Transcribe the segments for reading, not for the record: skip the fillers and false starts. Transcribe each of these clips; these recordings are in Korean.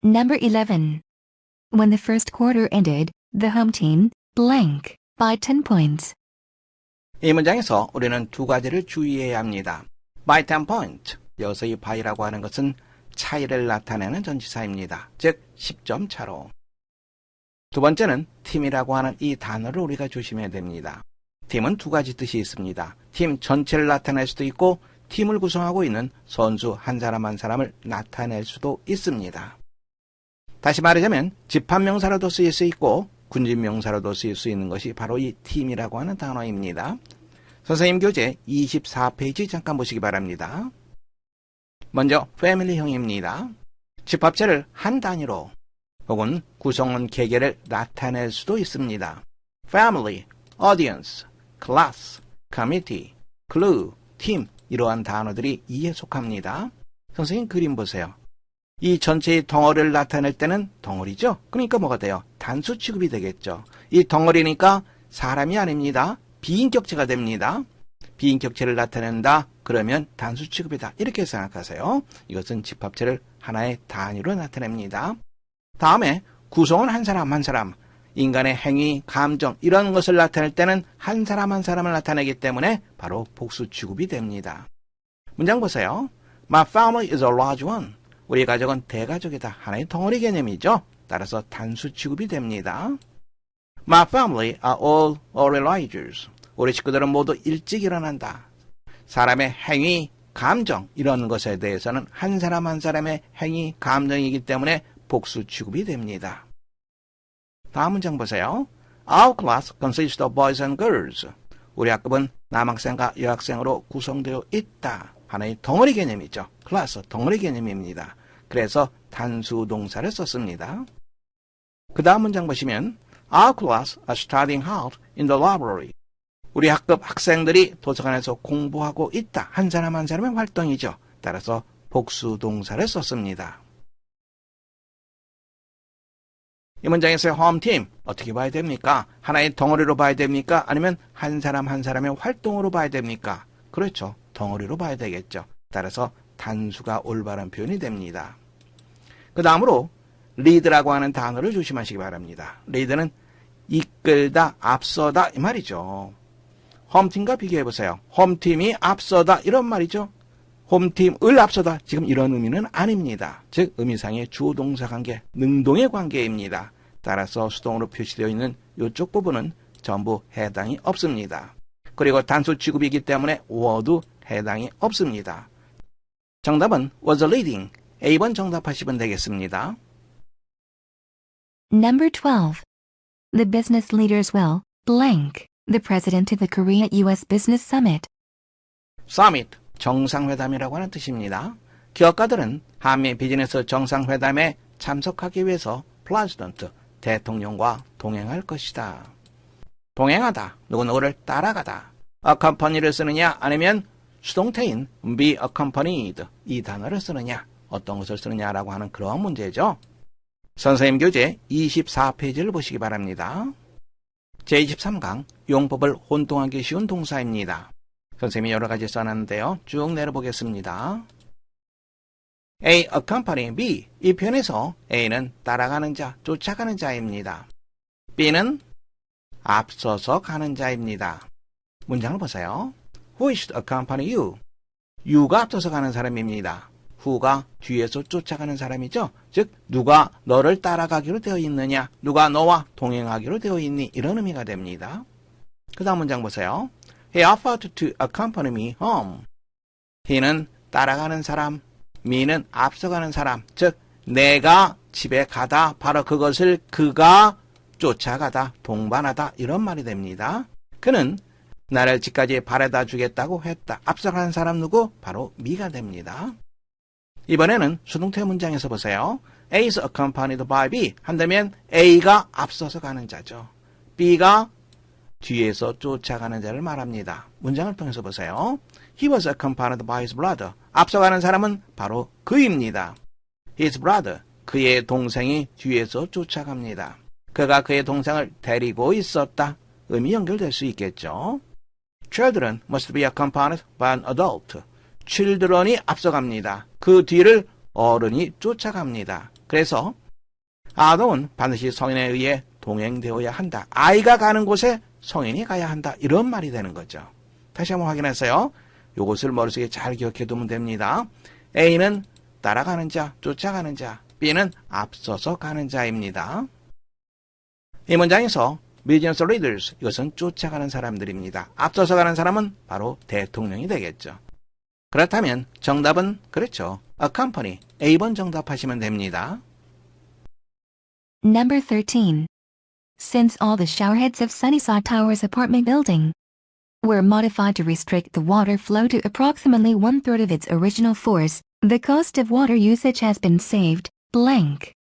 Number 11. When the first quarter ended, the home team blank by 10 points. 이 문장에서 우리는 두 가지를 주의해야 합니다. by 10 point. 여기서 이 by라고 하는 것은 차이를 나타내는 전치사입니다. 즉 10점 차로. 두 번째는 팀이라고 하는 이 단어를 우리가 조심해야 됩니다. 팀은 두 가지 뜻이 있습니다. 팀 전체를 나타낼 수도 있고 팀을 구성하고 있는 선수 한 사람 한 사람을 나타낼 수도 있습니다. 다시 말하자면 집합명사로도 쓰일 수 있고 군집명사로도 쓰일 수 있는 것이 바로 이 팀이라고 하는 단어입니다. 선생님 교재 24페이지 잠깐 보시기 바랍니다. 먼저 패밀리형입니다. 집합체를 한 단위로 혹은 구성원 개개를 나타낼 수도 있습니다. family, audience, class, committee, clue, team 이러한 단어들이 이에 속합니다. 선생님 그림 보세요. 이 전체의 덩어리를 나타낼 때는 덩어리죠? 그러니까 뭐가 돼요? 단수 취급이 되겠죠. 이 덩어리니까 사람이 아닙니다. 비인격체가 됩니다. 비인격체를 나타낸다. 그러면 단수 취급이다. 이렇게 생각하세요. 이것은 집합체를 하나의 단위로 나타냅니다. 다음에 구성원 한 사람 한 사람, 인간의 행위, 감정 이런 것을 나타낼 때는 한 사람 한 사람을 나타내기 때문에 바로 복수 취급이 됩니다. 문장 보세요. My family is a large one. 우리 가족은 대가족이다. 하나의 덩어리 개념이죠. 따라서 단수 취급이 됩니다. My family are all early risers. 우리 식구들은 모두 일찍 일어난다. 사람의 행위, 감정 이런 것에 대해서는 한 사람 한 사람의 행위, 감정이기 때문에 복수 취급이 됩니다. 다음 문장 보세요. Our class consists of boys and girls. 우리 학급은 남학생과 여학생으로 구성되어 있다. 하나의 덩어리 개념이죠. 클래스, 덩어리 개념입니다. 그래서 단수 동사를 썼습니다. 그 다음 문장 보시면 Our class are studying hard in the library. 우리 학급 학생들이 도서관에서 공부하고 있다. 한 사람 한 사람의 활동이죠. 따라서 복수 동사를 썼습니다. 이 문장에서의 홈팀 어떻게 봐야 됩니까? 하나의 덩어리로 봐야 됩니까? 아니면 한 사람 한 사람의 활동으로 봐야 됩니까? 그렇죠. 덩어리로 봐야 되겠죠. 따라서 단수가 올바른 표현이 됩니다. 그 다음으로 lead라고 하는 단어를 조심하시기 바랍니다. lead는 이끌다, 앞서다 이 말이죠. 홈팀과 비교해보세요. 홈팀이 앞서다 이런 말이죠. 홈팀을 앞서다 지금 이런 의미는 아닙니다. 즉 의미상의 주어동사 관계, 능동의 관계입니다. 따라서 수동으로 표시되어 있는 이쪽 부분은 전부 해당이 없습니다. 그리고 단수 취급이기 때문에 were 해당이 없습니다. 정답은 was leading. A번 정답하시면 되겠습니다. Number 12. The business leaders will blank the president of the Korea-US Business Summit. Summit, 정상회담이라고 하는 뜻입니다. 기업가들은 한미 비즈니스 정상회담에 참석하기 위해서 President, 대통령과 동행할 것이다. 동행하다, 누구누구를 따라가다. accompany를 쓰느냐 아니면 수동태인 be accompanied 이 단어를 쓰느냐 어떤 것을 쓰느냐라고 하는 그런 문제죠. 선생님 교재 24페이지를 보시기 바랍니다. 제23강 용법을 혼동하기 쉬운 동사입니다. 선생님이 여러 가지 써놨는데요. 쭉 내려보겠습니다. A, accompany, B. 이 표현에서 A는 따라가는 자, 쫓아가는 자입니다. B는 앞서서 가는 자입니다. 문장을 보세요. Who should accompany you? You가 앞서서 가는 사람입니다. Who가 뒤에서 쫓아가는 사람이죠. 즉 누가 너를 따라가기로 되어 있느냐, 누가 너와 동행하기로 되어 있니 이런 의미가 됩니다. 그 다음 문장 보세요. He offered to accompany me home. He는 따라가는 사람, me는 앞서가는 사람, 즉 내가 집에 가다 바로 그것을 그가 쫓아가다, 동반하다 이런 말이 됩니다. 그는 나를 집까지 바래다 주겠다고 했다. 앞서가는 사람 누구? 바로 me가 됩니다. 이번에는 수동태 문장에서 보세요. A is accompanied by B 한다면 A가 앞서서 가는 자죠. B가 뒤에서 쫓아가는 자를 말합니다. 문장을 통해서 보세요. He was accompanied by his brother. 앞서가는 사람은 바로 그입니다. His brother, 그의 동생이 뒤에서 쫓아갑니다. 그가 그의 동생을 데리고 있었다. 의미 연결될 수 있겠죠. Children must be accompanied by an adult. children이 앞서갑니다. 그 뒤를 어른이 쫓아갑니다. 그래서 아동은 반드시 성인에 의해 동행되어야 한다. 아이가 가는 곳에 성인이 가야 한다. 이런 말이 되는 거죠. 다시 한번 확인했어요. 이것을 머릿속에 잘 기억해 두면 됩니다. A는 따라가는 자, 쫓아가는 자, B는 앞서서 가는 자입니다. 이 문장에서 Business leaders, 이것은 쫓아가는 사람들입니다. 앞서서 가는 사람은 바로 대통령이 되겠죠. 그렇다면 정답은 그렇죠. A company, A번 정답하시면 됩니다. Number 13. Since all the showerheads of Sunnyside Towers apartment building were modified to restrict the water flow to approximately 1/3 of its original force, the cost of water usage has been saved, blank.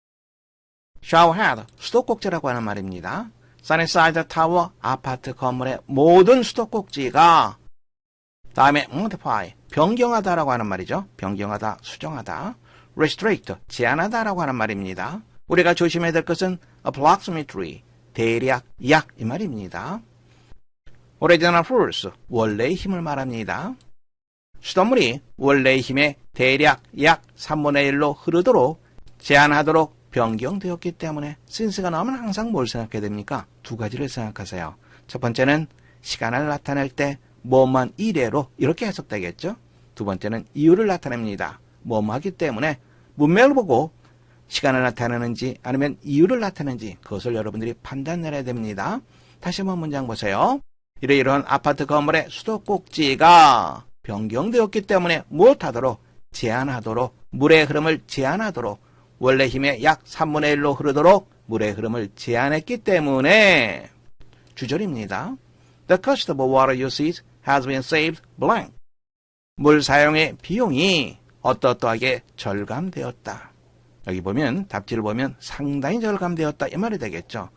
showerhead, 수도꼭지라고 하는 말입니다. Sunnyside Tower 아파트 건물의 모든 수도꼭지가 다음에 modify, 변경하다라고 하는 말이죠. 변경하다, 수정하다. restrict, 제한하다라고 하는 말입니다. 우리가 조심해야 될 것은 approximately, 대략, 약 이 말입니다. original force, 원래의 힘을 말합니다. 수돗물이 원래의 힘의 대략 약 3분의 1로 흐르도록 제한하도록 변경되었기 때문에 since가 나오면 항상 뭘 생각해야 됩니까? 두 가지를 생각하세요. 첫 번째는 시간을 나타낼 때 뭐만 이래로 이렇게 해석되겠죠. 두 번째는 이유를 나타냅니다. 뭐뭐 하기 때문에 문맥을 보고 시간을 나타내는지 아니면 이유를 나타내는지 그것을 여러분들이 판단 내려야 됩니다. 다시 한번 문장 보세요. 이러이러한 아파트 건물의 수도꼭지가 변경되었기 때문에 무엇하도록? 제한하도록, 물의 흐름을 제한하도록, 원래 힘의 약 3분의 1로 흐르도록 물의 흐름을 제한했기 때문에 주절입니다. The cost of water usage has been saved blank. 물 사용의 비용이 어떠하게 절감되었다. 여기 보면 답지를 보면 상당히 절감되었다 이 말이 되겠죠.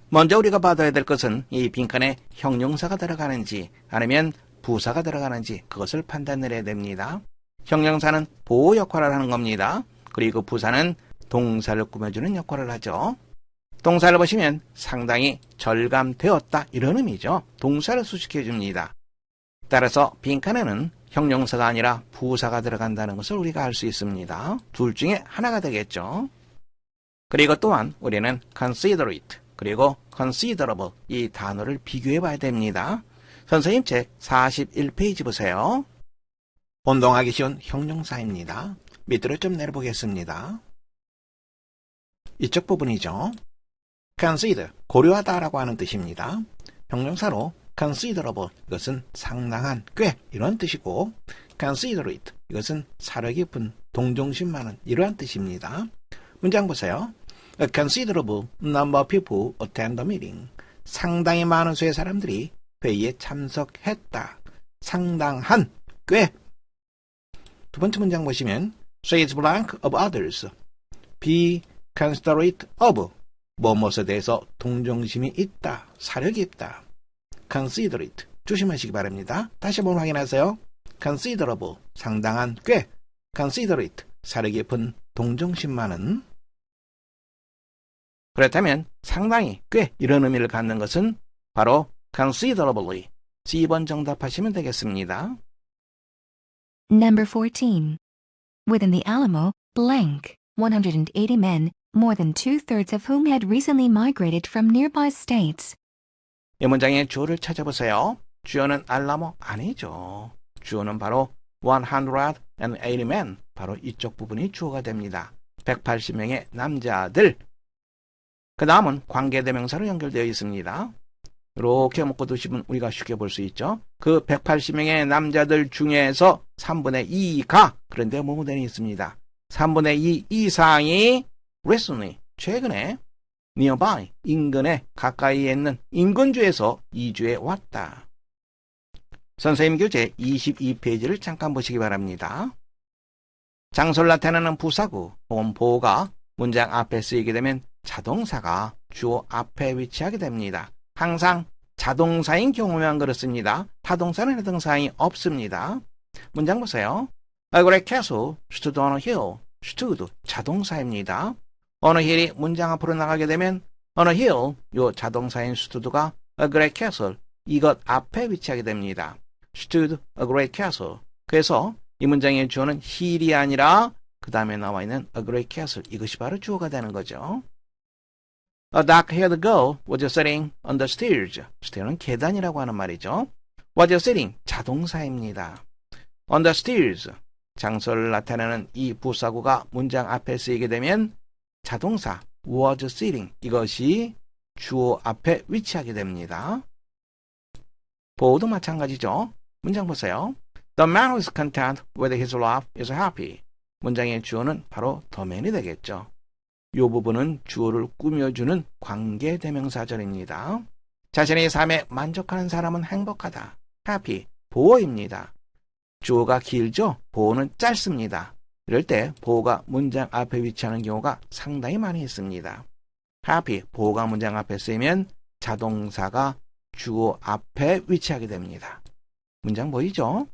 먼저 우리가 받아야 될 것은 이 빈칸에 형용사가 들어가는지 아니면 부사가 들어가는지 그것을 판단 내려야 됩니다. 형용사는 보호 역할을 하는 겁니다. 그리고 부사는 동사를 꾸며주는 역할을 하죠. 동사를 보시면 상당히 절감되었다 이런 의미죠. 동사를 수식해 줍니다. 따라서 빈칸에는 형용사가 아니라 부사가 들어간다는 것을 우리가 알 수 있습니다. 둘 중에 하나가 되겠죠. 그리고 또한 우리는 consider it 그리고 considerable 이 단어를 비교해 봐야 됩니다. 선생님 책 41페이지 보세요. 혼동하기 쉬운 형용사입니다. 밑으로 좀 내려보겠습니다. 이쪽 부분이죠. consider, 고려하다라고 하는 뜻입니다. 형용사로 considerable, 이것은 상당한, 꽤 이런 뜻이고 considerate, 이것은 사려 깊은, 동정심 많은 이러한 뜻입니다. 문장 보세요. A considerable number of people attend the meeting. 상당히 많은 수의 사람들이 회의에 참석했다. 상당한, 꽤. 두 번째 문장 보시면 says blank of others. be considerate of. 무엇에 대해서 동정심이 있다. 사력이 있다. considerate. 조심하시기 바랍니다. 다시 한번 확인하세요. considerable. 상당한, 꽤. considerate. 사려 깊은, 동정심 많은. 그렇다면 상당히, 꽤 이런 의미를 갖는 것은 바로 considerably. C번 정답하시면 되겠습니다. Number 14. Within the Alamo, blank, 180 men, more than 2/3 of whom had recently migrated from nearby states. 이 문장의 주어를 찾아보세요. 주어는 알라모 아니죠. 주어는 바로 180 men, 바로 이쪽 부분이 주어가 됩니다. 180명의 남자들. 그 다음은 관계대명사로 연결되어 있습니다. 이렇게 묶어 두시면 우리가 쉽게 볼 수 있죠. 그 180명의 남자들 중에서 3분의 2가 그런데 뭐뭐되어 있습니다. 3분의 2 이상이 recently, 최근에 nearby, 인근에 가까이에 있는 인근주에서 이주해 왔다. 선생님 교재 22페이지를 잠깐 보시기 바랍니다. 장소를 나타내는 부사구 혹은 보호가 문장 앞에 쓰이게 되면 자동사가 주어 앞에 위치하게 됩니다. 항상 자동사인 경우만 그렇습니다. 타동사는 해당 사항이 없습니다. 문장 보세요. A great castle stood on a hill. stood 자동사입니다. 어느 힐이 문장 앞으로 나가게 되면 on a hill 요 자동사인 stood가 a great castle 이것 앞에 위치하게 됩니다. stood a great castle. 그래서 이 문장의 주어는 hill이 아니라 그 다음에 나와 있는 a great castle. 이것이 바로 주어가 되는 거죠. A dark-haired girl was sitting on the stairs. stairs는 계단이라고 하는 말이죠. was sitting, 자동사입니다. on the stairs, 장소를 나타내는 이 부사구가 문장 앞에 쓰이게 되면 자동사 was sitting, 이것이 주어 앞에 위치하게 됩니다. 보호도 마찬가지죠. 문장 보세요. The man who is content with his life is happy. 문장의 주어는 바로 the man이 되겠죠. 이 부분은 주어를 꾸며주는 관계대명사절입니다. 자신의 삶에 만족하는 사람은 행복하다. happy, 보어입니다. 주어가 길죠? 보어는 짧습니다. 이럴 때 보어가 문장 앞에 위치하는 경우가 상당히 많이 있습니다. happy, 보어가 문장 앞에 쓰이면 자동사가 주어 앞에 위치하게 됩니다. 문장 보이죠?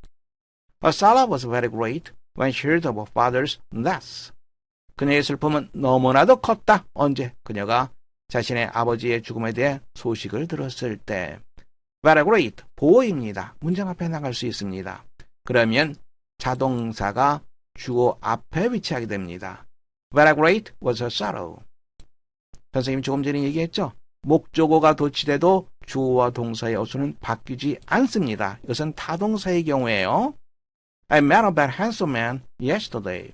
A Sarah was very great when she heard of her father's death. 그녀의 슬픔은 너무나도 컸다. 언제? 그녀가 자신의 아버지의 죽음에 대해 소식을 들었을 때. Very great, 보어입니다. 문장 앞에 나갈 수 있습니다. 그러면 자동사가 주어 앞에 위치하게 됩니다. Very great was her sorrow. 선생님 조금 전에 얘기했죠? 목적어가 도치돼도 주어와 동사의 어수는 바뀌지 않습니다. 이것은 타동사의 경우에요. I met a very handsome man yesterday.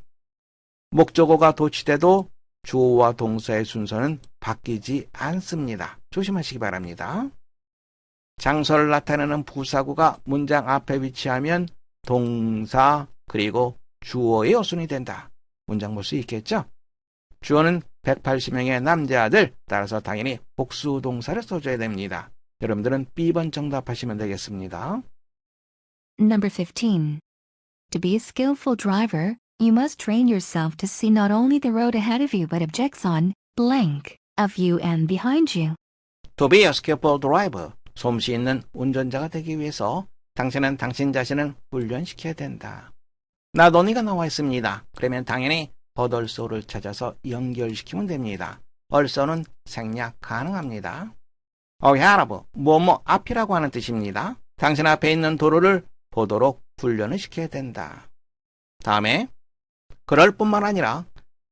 목적어가 도치돼도 주어와 동사의 순서는 바뀌지 않습니다. 조심하시기 바랍니다. 장소를 나타내는 부사구가 문장 앞에 위치하면 동사 그리고 주어의 어순이 된다. 문장 볼 수 있겠죠? 주어는 180명의 남자아들, 따라서 당연히 복수 동사를 써줘야 됩니다. 여러분들은 B번 정답하시면 되겠습니다. Number 15. To be a skillful driver, you must train yourself to see not only the road ahead of you but objects on blank of you and behind you. To be a skillful driver, 솜씨 있는 운전자가 되기 위해서 당신은 당신 자신을 훈련시켜야 된다. not only가 나와 있습니다. 그러면 당연히 but also를 찾아서 연결시키면 됩니다. also는 생략 가능합니다. ahead of, 뭐뭐 앞이라고 하는 뜻입니다. 당신 앞에 있는 도로를 보도록 훈련을 시켜야 된다. 다음에 그럴 뿐만 아니라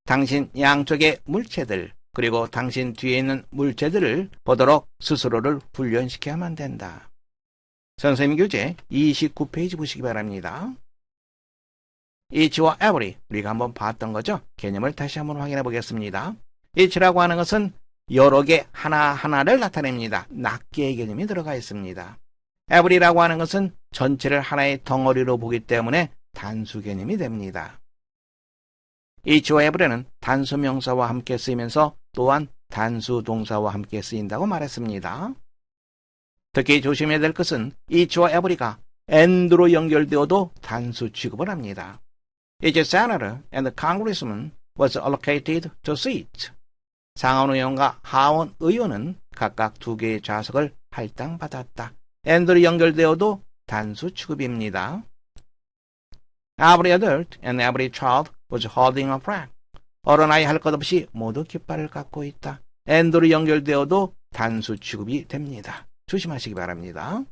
당신 양쪽의 물체들 그리고 당신 뒤에 있는 물체들을 보도록 스스로를 훈련시켜야만 된다. 선생님 교재 29페이지 보시기 바랍니다. each와 every, 우리가 한번 봤던 거죠? 개념을 다시 한번 확인해 보겠습니다. each라고 하는 것은 여러 개 하나하나를 나타냅니다. 낱개의 개념이 들어가 있습니다. every라고 하는 것은 전체를 하나의 덩어리로 보기 때문에 단수 개념이 됩니다. each와 every는 단수 명사와 함께 쓰이면서 또한 단수 동사와 함께 쓰인다고 말했습니다. 특히 조심해야 될 것은 each와 every가 and로 연결되어도 단수 취급을 합니다. Each senator and congressman was allocated to seats. 상원 의원과 하원 의원은 각각 2개의 좌석을 할당받았다. and로 연결되어도 단수 취급입니다. Every adult and every child was holding a flag. 어른아이 할 것 없이 모두 깃발을 갖고 있다. and로 연결되어도 단수 취급이 됩니다. 조심하시기 바랍니다.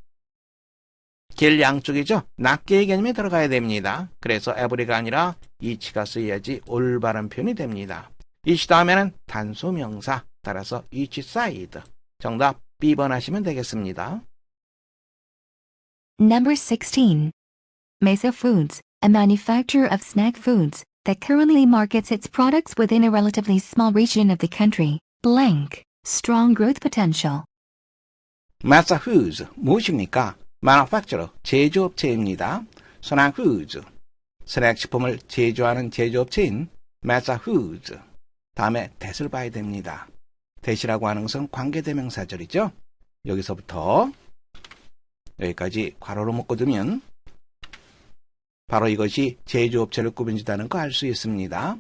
길 양쪽이죠. 낱개의 개념이 들어가야 됩니다. 그래서 every가 아니라 each가 쓰여야지 올바른 표현이 됩니다. each 다음에는 단수 명사, 따라서 each side. 정답 B번 하시면 되겠습니다. Number 16. Mesa Foods, a manufacturer of snack foods that currently markets its products within a relatively small region of the country. Blank. Strong growth potential. Mesa Foods, 무엇입니까? Manufacturer, 제조업체입니다. 스낵 푸드, 스낵식품을 제조하는 제조업체인 Mesa Foods. 다음에 that을 봐야 됩니다. that이라고 하는 것은 관계대명사절이죠. 여기서부터 여기까지 괄호로 묶어두면 바로 이것이 제조업체를 꾸며준다는 거 알 수 있습니다.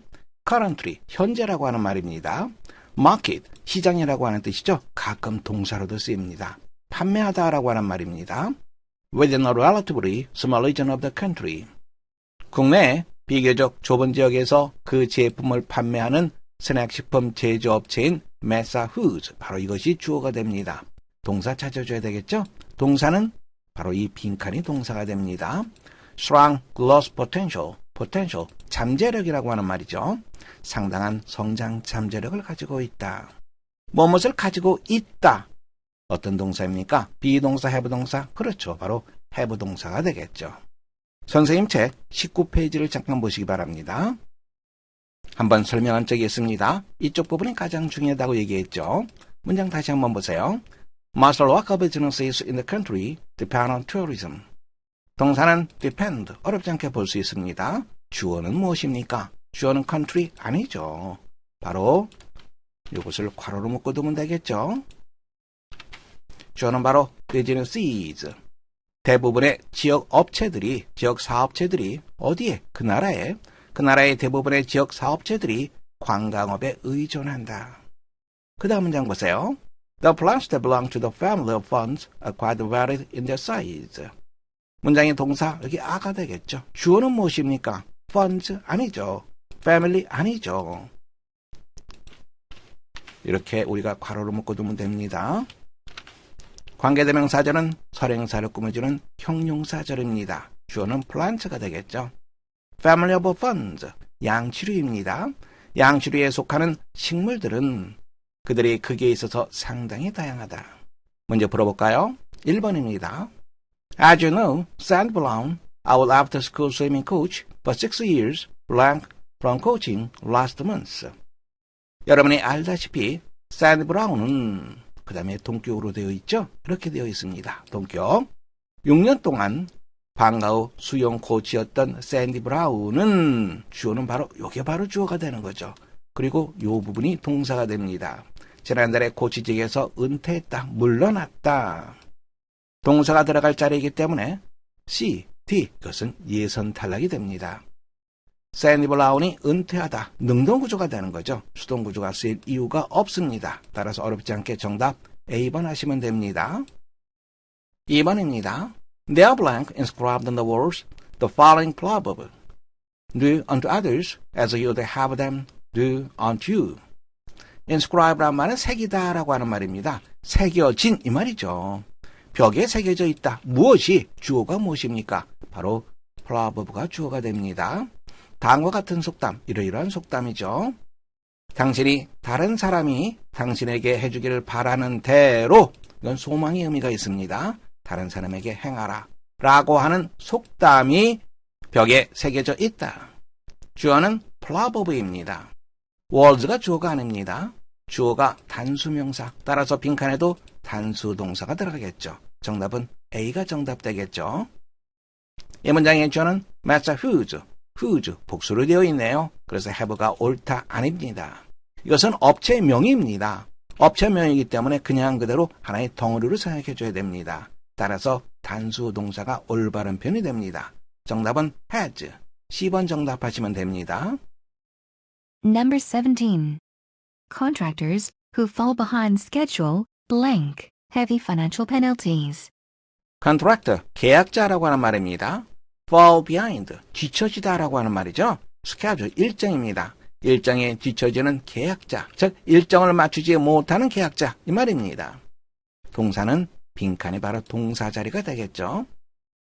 Currently, 현재라고 하는 말입니다. Market, 시장이라고 하는 뜻이죠. 가끔 동사로도 쓰입니다. 판매하다라고 하는 말입니다. Within a relatively small region of the country. 국내 비교적 좁은 지역에서 그 제품을 판매하는 스낵식품 제조업체인 Mesa Foods. 바로 이것이 주어가 됩니다. 동사 찾아줘야 되겠죠? 동사는 바로 이 빈칸이 동사가 됩니다. Strong growth potential. potential, 잠재력이라고 하는 말이죠. 상당한 성장 잠재력을 가지고 있다. 무엇을 가지고 있다. 어떤 동사입니까? 비동사, have 동사? 그렇죠. 바로 have 동사가 되겠죠. 선생님 책 19페이지를 잠깐 보시기 바랍니다. 한번 설명한 적이 있습니다. 이쪽 부분이 가장 중요하다고 얘기했죠. 문장 다시 한번 보세요. Most local businesses in the country depend on tourism. 동사는 depend, 어렵지 않게 볼 수 있습니다. 주어는 무엇입니까? 주어는 country 아니죠. 바로 이것을 괄호로 묶어 두면 되겠죠. 주어는 바로 businesses. 대부분의 지역 업체들이, 지역 사업체들이 어디에? 그 나라의 대부분의 지역 사업체들이 관광업에 의존한다. 그 다음 문장 보세요. The plants that belong to the family of funds are quite varied in their size. 문장의 동사, 여기 a가 되겠죠. 주어는 무엇입니까? funds 아니죠. family 아니죠. 이렇게 우리가 괄호로 묶어두면 됩니다. 관계대명사절은 설행사를 꾸며주는 형용사절입니다. 주어는 plant가 되겠죠. Family of funds, 양치류입니다. 양치류에 속하는 식물들은 그들의 크기에 있어서 상당히 다양하다. 문제 풀어볼까요? 1번입니다. As you know, Sandy Brown, our after-school swimming coach for 6 years, blank from coaching last month. 여러분이 알다시피 샌디 브라운은 그 다음에 동격으로 되어 있죠? 이렇게 되어 있습니다. 동격. 6년 동안 방과 후 수영 코치였던 샌디 브라운은 주어는 바로 이게 바로 주어가 되는 거죠. 그리고 이 부분이 동사가 됩니다. 지난달에 코치직에서 은퇴했다, 물러났다. 동사가 들어갈 자리이기 때문에 C, D 이것은 예선 탈락이 됩니다. 샌디 브라운이 은퇴하다, 능동구조가 되는 거죠. 수동구조가 쓰일 이유가 없습니다. 따라서 어렵지 않게 정답 A번 하시면 됩니다. 2번입니다. They are blank inscribed on the walls the following proverb. Do unto others as you would have them do unto you. inscribe란 말은 새기다 라고 하는 말입니다. 새겨진 이 말이죠. 벽에 새겨져 있다. 무엇이? 주어가 무엇입니까? 바로 proverb가 주어가 됩니다. 다음과 같은 속담, 이러이러한 속담이죠. 당신이 다른 사람이 당신에게 해주기를 바라는 대로, 이건 소망의 의미가 있습니다. 다른 사람에게 행하라 라고 하는 속담이 벽에 새겨져 있다. 주어는 proverb입니다. words가 주어가 아닙니다. 주어가 단수명사, 따라서 빈칸에도 단수동사가 들어가겠죠. 정답은 A가 정답 되겠죠. 이 문장의 주어는 master whose, 복수로 되어 있네요. 그래서 have가 옳다 아닙니다. 이것은 업체명입니다. 업체명이기 때문에 그냥 그대로 하나의 덩어리로 생각해 줘야 됩니다. 따라서 단수 동사가 올바른 편이 됩니다. 정답은 has. C번 정답하시면 됩니다. Number 17. Contractors who fall behind schedule, blank, heavy financial penalties. Contractor, 계약자라고 하는 말입니다. fall behind, 뒤처지다라고 하는 말이죠. schedule, 일정입니다. 일정에 뒤처지는 계약자, 즉 일정을 맞추지 못하는 계약자 이 말입니다. 동사는 빈칸이 바로 동사 자리가 되겠죠.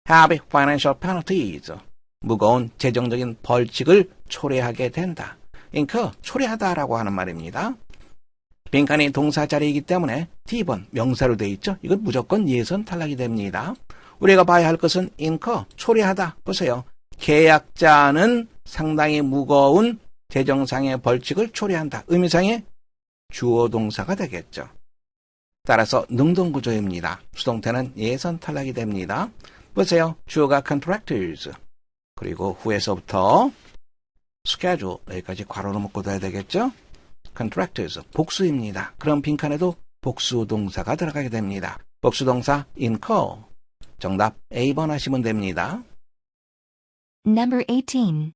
have financial penalties, 무거운 재정적인 벌칙을 초래하게 된다. incur, 초래하다라고 하는 말입니다. 빈칸이 동사 자리이기 때문에 D번 명사로 되어 있죠. 이건 무조건 예선 탈락이 됩니다. 우리가 봐야 할 것은 incur, 초래하다. 보세요. 계약자는 상당히 무거운 재정상의 벌칙을 초래한다. 의미상의 주어 동사가 되겠죠. 따라서 능동구조입니다. 수동태는 예선 탈락이 됩니다. 보세요. 주어가 contractors. 그리고 후에서부터 schedule, 여기까지 괄호로 묶어둬야 되겠죠. contractors, 복수입니다. 그럼 빈칸에도 복수 동사가 들어가게 됩니다. 복수 동사 incur. 정답 A번 하시면 됩니다. Number 18.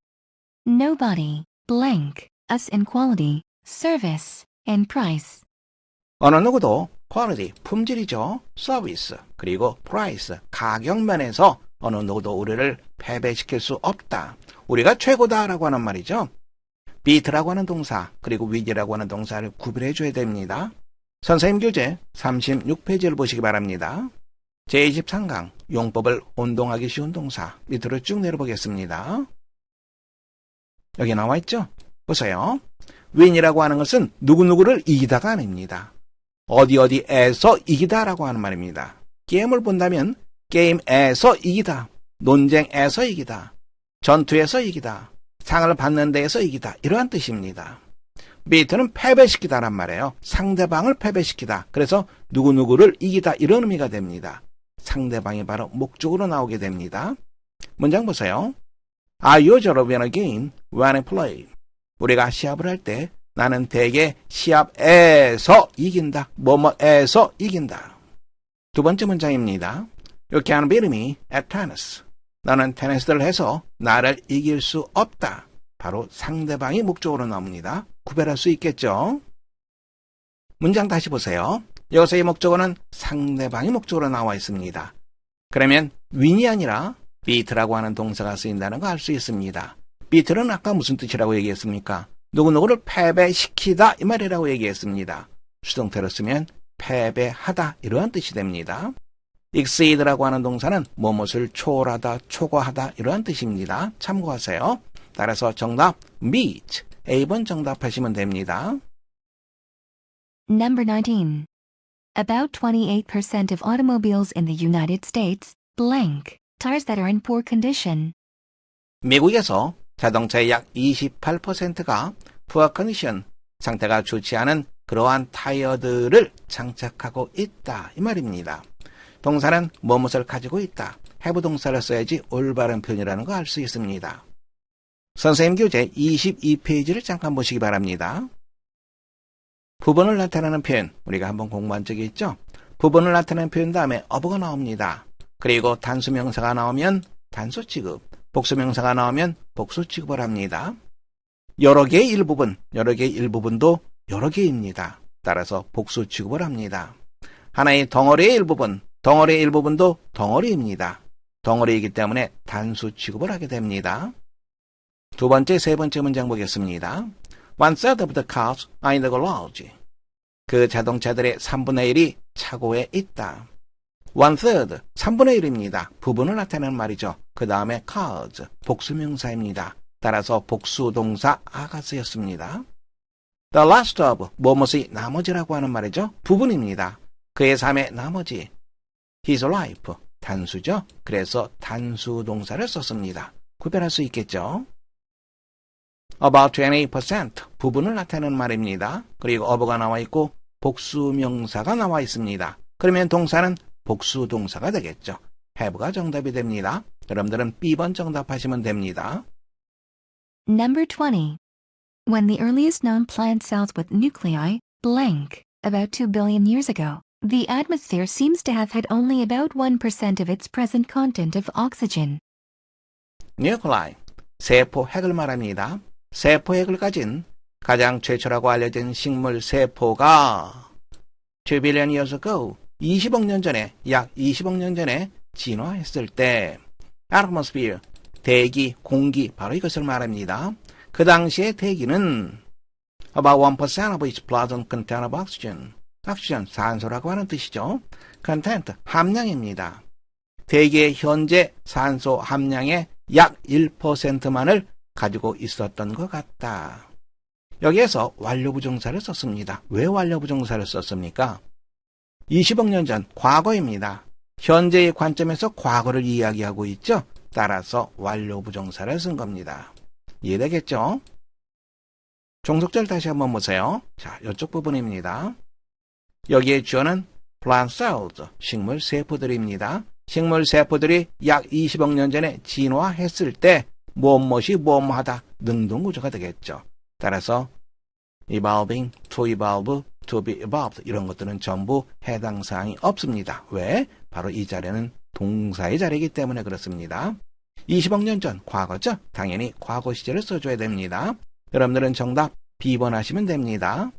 Nobody, blank, us in quality, service, and price. 어느 누구도 quality, 품질이죠. 서비스, 그리고 price, 가격 면에서 어느 누구도 우리를 패배시킬 수 없다. 우리가 최고다라고 하는 말이죠. beat라고 하는 동사, 그리고 with라고 하는 동사를 구별해 줘야 됩니다. 선생님 교재 36페이지를 보시기 바랍니다. 제23강 용법을 혼동하기 쉬운 동사 밑으로 쭉 내려보겠습니다. 여기 나와 있죠? 보세요. win이라고 하는 것은 누구누구를 이기다가 아닙니다. 어디에서 이기다라고 하는 말입니다. 게임을 본다면 게임에서 이기다, 논쟁에서 이기다, 전투에서 이기다, 상을 받는 데에서 이기다 이러한 뜻입니다. beat는 패배시키다란 말이에요. 상대방을 패배시키다. 그래서 누구누구를 이기다 이런 의미가 됩니다. 상대방이 바로 목적으로 나오게 됩니다. 문장 보세요. I usually win a game when I play. 우리가 시합을 할 때 나는 대개 시합에서 이긴다. 뭐뭐에서 이긴다. 두 번째 문장입니다. You can't beat me at tennis. 너는 테니스를 해서 나를 이길 수 없다. 바로 상대방이 목적으로 나옵니다. 구별할 수 있겠죠? 문장 다시 보세요. 여기서의 목적어는 상대방이 목적으로 나와 있습니다. 그러면 win이 아니라 beat라고 하는 동사가 쓰인다는 거 알 수 있습니다. beat는 아까 무슨 뜻이라고 얘기했습니까? 누구누구를 패배시키다 이 말이라고 얘기했습니다. 수동태로 쓰면 패배하다 이러한 뜻이 됩니다. exceed라고 하는 동사는 무엇을 초월하다, 초과하다 이러한 뜻입니다. 참고하세요. 따라서 정답 meet A번 정답하시면 됩니다. Number 19. About 28% of automobiles in the United States blank tires that are in poor condition. 미국에서 자동차의 약 28%가 poor condition, 상태가 좋지 않은 그러한 타이어들을 장착하고 있다 이 말입니다. 동사는 무엇을 가지고 있다. have 동사를 써야지 올바른 표현이라는 거 알 수 있습니다. 선생님 교재 22페이지를 잠깐 보시기 바랍니다. 부분을 나타내는 표현, 우리가 한번 공부한 적이 있죠? 부분을 나타내는 표현 다음에 어부가 나옵니다. 그리고 단수명사가 나오면 단수 취급, 복수명사가 나오면 복수 취급을 합니다. 여러 개의 일부분, 여러 개의 일부분도 여러 개입니다. 따라서 복수 취급을 합니다. 하나의 덩어리의 일부분, 덩어리의 일부분도 덩어리입니다. 덩어리이기 때문에 단수 취급을 하게 됩니다. 두 번째, 세 번째 문장 보겠습니다. One third of the cars are in the garage. 그 자동차들의 3분의 1이 차고에 있다. One third, 3분의 1입니다. 부분을 나타내는 말이죠. 그 다음에 cars, 복수명사입니다. 따라서 복수동사 a가 쓰였습니다. The last of, 무엇이 나머지라고 하는 말이죠. 부분입니다. 그의 삶의 나머지. His life, 단수죠. 그래서 단수동사를 썼습니다. 구별할 수 있겠죠. About 28%, 부분을 나타내는 말입니다. 그리고 어부가 나와 있고 복수명사가 나와 있습니다. 그러면 동사는 복수동사가 되겠죠. have가 정답이 됩니다. 여러분들은 B번 정답하시면 됩니다. Number 20. When the earliest known plant cells with nuclei blank about 2 billion years ago, the atmosphere seems to have had only about 1% of its present content of oxygen. nuclei, 세포 핵을 말합니다. 세포 핵을 가진 가장 최초라고 알려진 식물 세포가 2 billion years ago, 20억 년 전에, 약 20억 년 전에 진화했을 때 atmosphere, 대기, 공기, 바로 이것을 말합니다. 그 당시의 대기는 about 1% of its present content of oxygen. oxygen, 산소라고 하는 뜻이죠. content, 함량입니다. 대기의 현재 산소 함량의 약 1%만을 가지고 있었던 것 같다. 여기에서 완료부정사를 썼습니다. 왜 완료부정사를 썼습니까? 20억 년 전, 과거입니다. 현재의 관점에서 과거를 이야기하고 있죠. 따라서 완료부정사를 쓴 겁니다. 이해되겠죠? 종속절 다시 한번 보세요. 자, 이쪽 부분입니다. 여기에 주어는 plant cells, 식물 세포들입니다. 식물 세포들이 약 20억 년 전에 진화했을 때 무엇이 무엇하다 능동구조가 되겠죠. 따라서 evolving, to evolve, to be evolved 이런 것들은 전부 해당 사항이 없습니다. 왜? 바로 이 자리는 동사의 자리이기 때문에 그렇습니다. 20억 년 전, 과거죠? 당연히 과거 시제를 써줘야 됩니다. 여러분들은 정답 B번 하시면 됩니다.